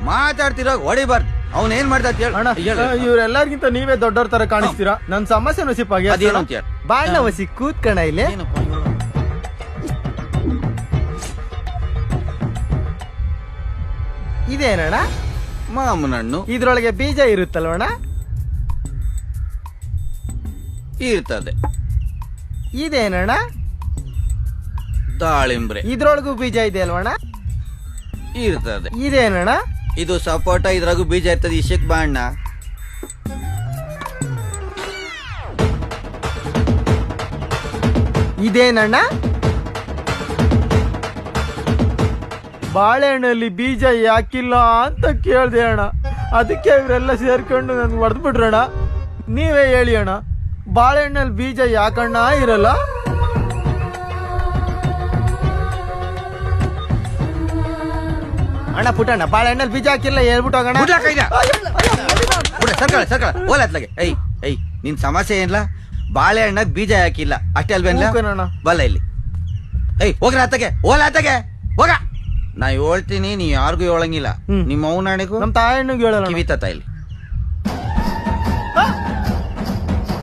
ಮಾತಾಡ್ತಿರೋ ಹೊಡಿಬಾರ್ದು. ಅವ್ನ ಏನ್ ಮಾಡ್ದ ಅಣ್ಣ ಇವ್ರೆಲ್ಲರಿಗಿಂತ ನೀವೇ ದೊಡ್ಡವ್ರ ತರ ಕಾಣಿಸ್ತೀರಾ. ನನ್ ಸಮಸ್ಯೆ ನಸಿಪಾಗಿ ಬಾಣ್ಣ ವಸಿ ಕೂತ್ಕಣ ಇಲ್ಲಿ. ಇದೇನಣ್ಣ? ಮಾಮನಣ್ಣು. ಇದ್ರೊಳಗೆ ಬೀಜ ಇರುತ್ತಲ್ವಣ್ಣ? ಇರ್ತದೆ. ಇದೇನಣ್ಣ? ದಾಳಿಂಬ್ರೆ. ಇದ್ರೊಳಗೂ ಬೀಜ ಇದೆ ಅಲ್ವಣ್ಣ? ಇರ್ತದೆ. ಇದೇನಣ್ಣ? ಇದು ಸಪೋಟ, ಇದ್ರಾಗೂ ಬೀಜ ಇರ್ತದೆ. ಇಶಕ್ ಬಾಣ್ಣ. ಇದೇನಣ್ಣ? ಬಾಳೆಹಣ್ಣಲ್ಲಿ ಬೀಜ ಯಾಕಿಲ್ಲ ಅಂತ ಕೇಳ್ದೆ ಅಣ್ಣ. ಅದಕ್ಕೆ ಇವರೆಲ್ಲ ಸೇರ್ಕೊಂಡು ನನ್ ಹೊಡೆದ್ಬಿಟ್ರಣ್ಣ. ನೀವೇ ಹೇಳಿ ಅಣ್ಣ, ಬಾಳೆಹಣ್ಣಲ್ಲಿ ಬೀಜ ಯಾಕಣ್ಣ ಇರಲ್ಲ? ಅಣ್ಣ ಪುಟ್ಟಣ್ಣ, ಬಾಳೆಹಣ್ಣಲ್ಲಿ ಬೀಜ ಹಾಕಿಲ್ಲ ಹೇಳ್ಬಿಟ್ಟು ಹೋಗೋಣ. ಸರ್ಕಳ ಓಲತ್ಲಾಗೆ. ಐ ನಿನ್ ಸಮಸ್ಯೆ ಏನಿಲ್ಲ. ಬಾಳೆಹಣ್ಣಾಗ ಬೀಜ ಹಾಕಿಲ್ಲ ಅಷ್ಟೇ ಅಲ್ವೇನ? ಬಲ್ಲ ಇಲ್ಲಿ. ಹೋಗ್ರ ಆತಗೆ, ಓಲ ಆತಗೆ ಹೋಗ. ನಾ ಹೇಳ್ತೀನಿ, ನೀ ಯಾರಿಗೂ ಹೇಳಂಗಿಲ್ಲ. ನಿಮ್ಮ ಅವನಾಣಿಗೂ ನಮ್ಮ ತಾಯಣ್ಣಗೂ ಹೇಳಲ್ಲ. ಕಿವಿತ ಇಲ್ಲಿ